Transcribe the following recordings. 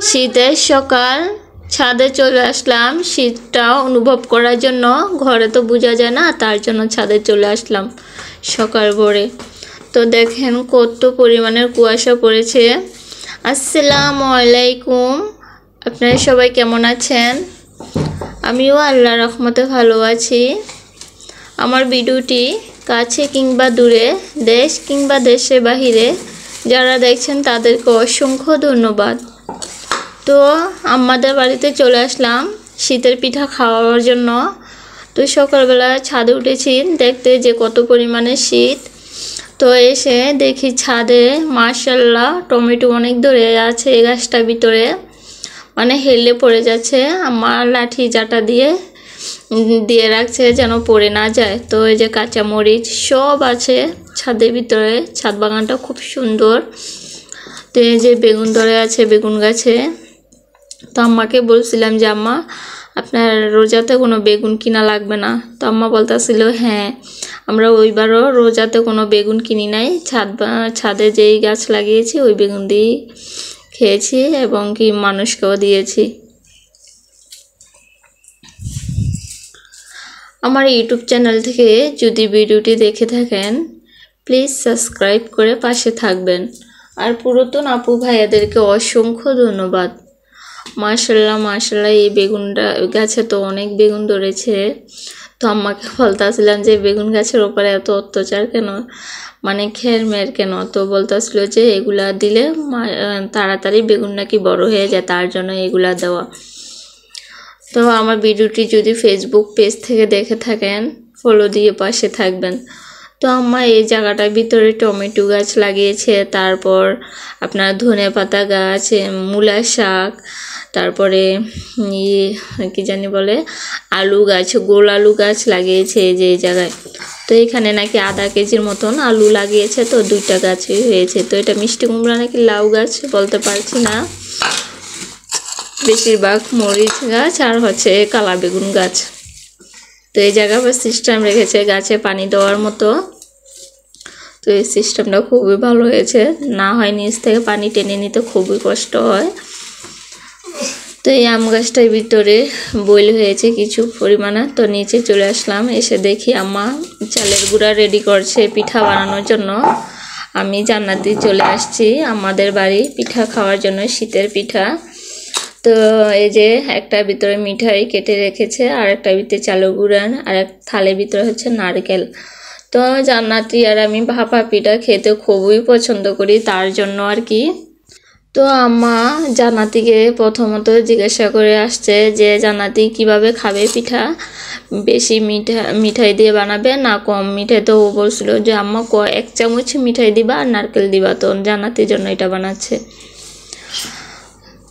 শীতের সকাল ছাদে চলে আসলাম শীতটা অনুভব করার জন্য। ঘরে তো বোঝা যায় না, তার জন্য ছাদে চলে আসলাম সকাল ভোরে। তো দেখেন কত পরিমাণের কুয়াশা পড়েছে। আসসালামু আলাইকুম, আপনারা সবাই কেমন আছেন? আমিও আল্লাহর রহমতে ভালো আছি। আমার ভিডিওটি কাছে কিংবা দূরে, দেশ কিংবা দেশের বাহিরে যারা দেখছেন তাদেরকে অসংখ্য ধন্যবাদ। তো আমাদের বাড়িতে চলে আসলাম শীতের পিঠা খাওয়ার জন্য। তো সকালবেলা ছাদে উঠেছি দেখতে যে কত পরিমাণে শীত। তো এসে দেখি ছাদে মাশাআল্লাহ টমেটো অনেক ধরে আছে এই গাছটার ভিতরে, মানে হেলে পড়ে যাচ্ছে। আমার লাঠি জাটা দিয়ে রাখছে যেন পড়ে না যায়। তো এই যে কাঁচামরিচ সব আছে ছাদের ভিতরে, ছাদ বাগানটা খুব সুন্দর। তো এই যে বেগুন ধরে আছে বেগুন গাছে। তো আম্মাকে বলছিলাম যে আম্মা আপনার রোজাতে কোনো বেগুন কিনা লাগবে না। তো আম্মা বলতেছিল হ্যাঁ, আমরা ওইবারও রোজাতে কোনো বেগুন কিনি নাই, ছাদে যেই গাছ লাগিয়েছি ওই বেগুন দিয়েই খেয়েছি এবং কি মানুষকেও দিয়েছি। আমার ইউটিউব চ্যানেল থেকে যদি ভিডিওটি দেখে থাকেন প্লিজ সাবস্ক্রাইব করে পাশে থাকবেন। আর পুরাতন আপু ভাইয়াদেরকে অসংখ্য ধন্যবাদ। মাশাআল্লাহ মাশাআল্লাহ, এই বেগুনটা গাছে তো অনেক বেগুন ধরেছে। তো আম্মাকে বলতেছিলাম যে বেগুন গাছের ওপরে এত অত্যাচার কেন, মানে খেরমের কেন? তো বলতেছিল যে এগুলা দিলে তাড়াতাড়ি বেগুন নাকি বড় হয়ে যায়, তার জন্য এগুলা দেওয়া। তো আমার ভিডিওটি যদি ফেসবুক পেজ থেকে দেখে থাকেন ফলো দিয়ে পাশে থাকবেন। তো আম্মা এই জায়গাটার ভিতরে টমেটো গাছ লাগিয়েছে, তারপর আপনার ধনেপাতা গাছ, মূলা শাক, তারপরে কি জানি বলে আলু গাছ, গোল আলু গাছ লাগিয়েছে এই যে এই জায়গায়। তো এখানে নাকি আধা কেজির মতন আলু লাগিয়েছে, তো 2টা গাছই হয়েছে। তো এটা মিষ্টি কুমড়া নাকি লাউ গাছ বলতে পারছি না, বেশিরভাগ মরিচ গাছ আর হচ্ছে কালা বেগুন গাছ। তো এই জায়গা বা সিস্টেম রেখেছে গাছে পানি দেওয়ার মতো। তো এই সিস্টেমটা খুবই ভালো হয়েছে, না হয় নিচ থেকে পানি টেনে নিতে খুবই কষ্ট হয়। তো এই আম গাছটার ভিতরে বইল হয়েছে কিছু পরিমাণে। তো নিচে চলে আসলাম, এসে দেখি আম্মা চালের গুঁড়া রেডি করছে পিঠা বানানোর জন্য। আমি জান্নাতি চলে আসছি আমাদের বাড়ি পিঠা খাওয়ার জন্য, শীতের পিঠা। তো এই যে একটা ভিতরে মিঠাই কেটে রেখেছে, আর একটা ভিতরে চালের গুঁড়া, আর এক থালের ভিতরে হচ্ছে নারকেল। তো জান্নাতি আর আমি ভাপা পিঠা খেতে খুবই পছন্দ করি, তার জন্য আর কি। তো আম্মা জান্নাতিকে প্রথমত জিজ্ঞাসা করে আসছে যে জান্নাতি কিভাবে খাবে পিঠা, বেশি মিঠাই দিয়ে বানাবে না কম মিঠাই? তো ও বলছিল যে আম্মা 1 চামচ মিঠাই দিবা আর নারকেল দিবা। তো জান্নাতির জন্য এটা বানাচ্ছে।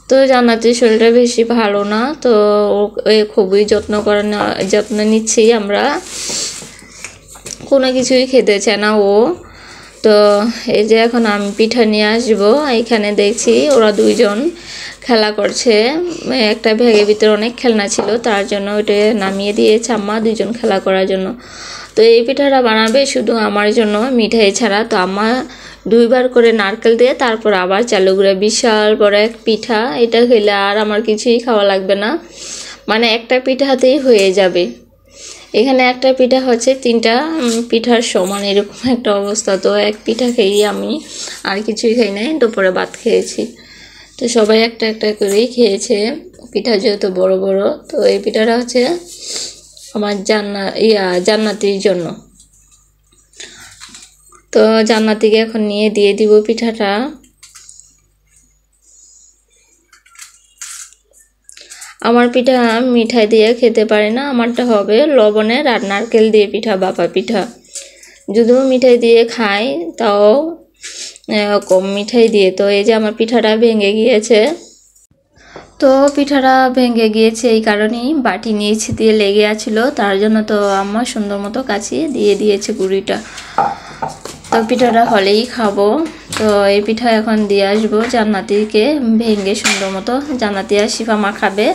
তো জান্নাতির শরীরটা বেশি ভালো না, তো খুবই যত্ন নিচ্ছি আমরা, কোনো কিছুই খেতে চায় না ও। তো এই যে এখন আমি পিঠা নিয়ে আসবো, এখানে দেখছি ওরা 2জন খেলা করছে। একটা ব্যাগের ভিতরে অনেক খেলনা ছিল, তার জন্য ওইটা নামিয়ে দিয়েছে আম্মা 2জন খেলা করার জন্য। তো এই পিঠাটা বানাবে শুধু আমার জন্য মিঠাই ছাড়া। তো আম্মা 2বার করে নারকেল দিয়ে তারপর আবার চালের গুঁড়া, বিশাল বড় এক পিঠা। এটা খেলে আর আমার কিছুই খাওয়া লাগবে না, মানে একটা পিঠাতেই হয়ে যাবে। এখানে একটা পিঠা হচ্ছে 3টা পিঠার সমান, এরকম একটা অবস্থা। তো এক পিঠা খেয়েই আমি আর কিছুই খাই নাই, দুপুরে ভাত খেয়েছি। তো সবাই একটা একটা করেই খেয়েছে পিঠা, যেহেতু বড় বড়। তো এই পিঠাটা হচ্ছে আমার জান্নাতির জন্য। তো জান্নাতিকে এখন নিয়ে দিয়ে দিব পিঠাটা। আমার পিঠা মিঠাই দিয়ে খেতে পারি না, আমারটা হবে লবণের আর নারকেল দিয়ে পিঠা, ভাপা পিঠা। যদিও মিঠাই দিয়ে খাই তাও কম মিঠাই দিয়ে। তো এই যে আমার পিঠাটা ভেঙে গিয়েছে। তো পিঠাটা ভেঙে গিয়েছে এই কারণেই বাটি নিয়েছি দিয়ে লেগে আছিল, তার জন্য তো আম্মা সুন্দর মতো কাচিয়ে দিয়ে দিয়েছে গুঁড়িটা। তো পিঠাটা হলেই খাবো। তো এই পিঠা এখন দিয়ে আসবো জান্নাতিকে ভেঙে সুন্দর মতো, জান্নাতি আর শিফা মা খাবে।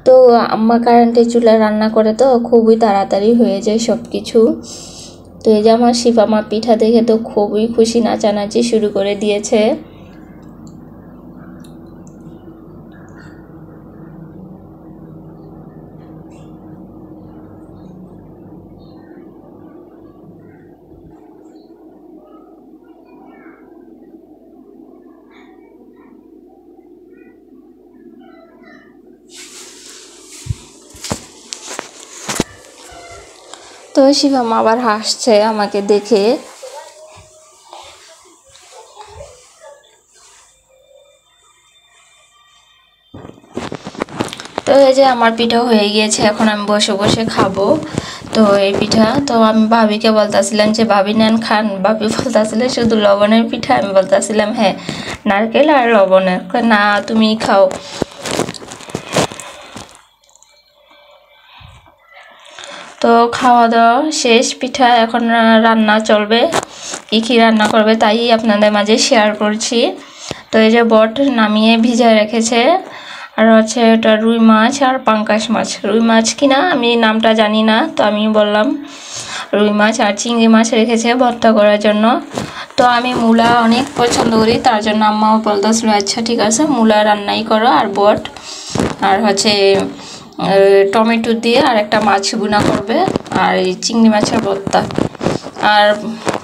তো আম্মা কারেন্টের চুলায় রান্না করে তো খুবই তাড়াতাড়ি হয়ে যায় সব কিছু। তো এই যে আমার শিফা মা পিঠা দেখে তো খুবই খুশি, নাচানাচি শুরু করে দিয়েছে। তো শিফা মা আবার হাসছে আমাকে দেখে। তো এই যে আমার পিঠা হয়ে গিয়েছে, এখন আমি বসে বসে খাবো। তো এই পিঠা তো আমি ভাবিকে বলতেছিলাম যে ভাবি নেন খান। ভাবি বলতেছিলেন শুধু লবণের পিঠা, আমি বলতেছিলাম হ্যাঁ নারকেল আর লবণের। না তুমি খাও। তো খাওয়া দাওয়া শেষ, পিঠা এখন রান্না চলবে। কী রান্না করবে তাই আপনাদের মাঝে শেয়ার করছি। তো এই যে বট নামিয়ে ভিজায় রেখেছে, আর হচ্ছে এটা রুই মাছ আর পাঙ্কাশ মাছ। রুই মাছ কিনা আমি নামটা জানি না, তো আমি বললাম রুই মাছ আর চিংড়ি মাছ রেখেছে ভর্তা করার জন্য। তো আমি মূলা অনেক পছন্দ করি, তার জন্য আম্মাও বলতেছিল আচ্ছা ঠিক আছে মূলা রান্নাই করো, আর বট আর হচ্ছে টমেটো দিয়ে আর একটা মাছ ভুনা করবে, আর এই চিংড়ি মাছের ভর্তা। আর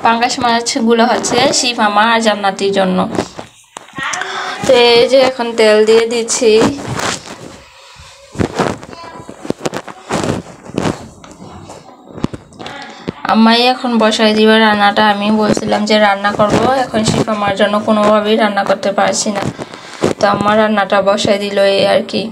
পাঙ্গাস মাছগুলো হচ্ছে শিফা মা আর জান্নাতির জন্য। তো এই যে এখন তেল দিয়ে দিচ্ছি। আম্মাই এখন বসাই দিবে রান্নাটা। আমি বলছিলাম যে রান্না করব, এখন শিফা মার জন্য কোনোভাবেই রান্না করতে পারছি না, তো আমার রান্নাটা বসাই দিল এই আর কি।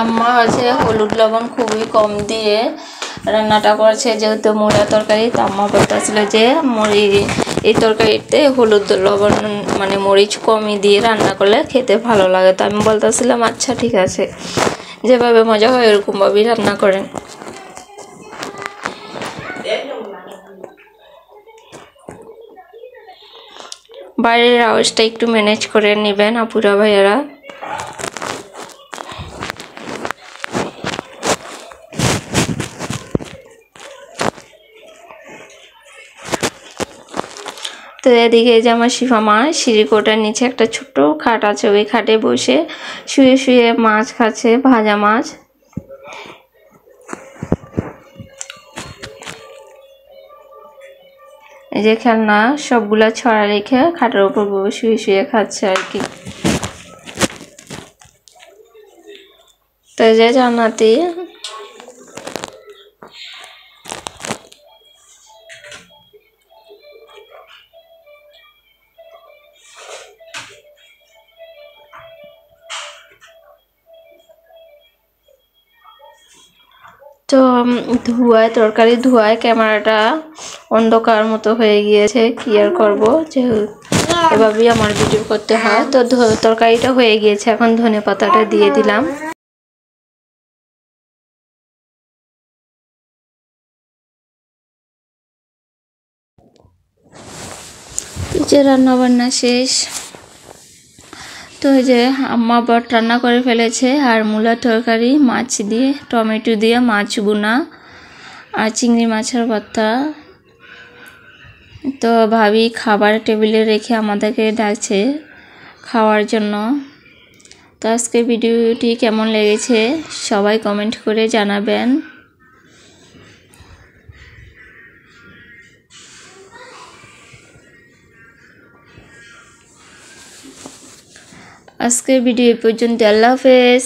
আম্মা হচ্ছে হলুদ লবণ খুবই কম দিয়ে রান্নাটা করছে, যেহেতু মূলা তরকারি। তো আম্মা বলতেছিল যে এই তরকারিতে হলুদ লবণ মানে মরিচ কমই দিয়ে রান্না করলে খেতে ভালো লাগে। তো আমি বলতেছিলাম আচ্ছা ঠিক আছে, যেভাবে মজা হয় এরকমভাবেই রান্না করেন। বাইরের আওয়াজটা একটু ম্যানেজ করে নেবেন আপুরা ভাইয়ারা। তো এদিকে যে আমার শিফা মা সিঁড়িকোটার নিচে একটা ছোট্ট খাট আছে, ওই খাটে বসে শুয়ে শুয়ে মাছ খাচ্ছে, ভাজা মাছ। এই যে খেলনা সবগুলা ছড়া রেখে খাটের উপর শুয়ে শুয়ে খাচ্ছে আর কি। তো এই যে জান্নাতি তো ধোঁয়ায় তরকারি ধোঁয়ায় ক্যামেরাটা অন্ধকার মতো হয়ে গিয়েছে, কি আর করবো, যে এভাবেই আমার ভিডিও করতে হয়। তো তরকারিটা হয়ে গিয়েছে, এখন ধনেপাতাটা দিয়ে দিলাম। যে রান্না বান্না শেষ। তো এই যে আম্মা বট রান্না করে ফেলেছে, আর মূলা তরকারি মাছ দিয়ে টমেটো দিয়ে মাছ বোনা আর চিংড়ি মাছের ভর্তা। তো ভাবি খাবার টেবিলে রেখে আমাদেরকে ডাকছে খাওয়ার জন্য। তো আজকে ভিডিওটি কেমন লেগেছে সবাই কমেন্ট করে জানাবেন। আজকের ভিডিও পর্যন্ত, আল্লাহ হাফেজ।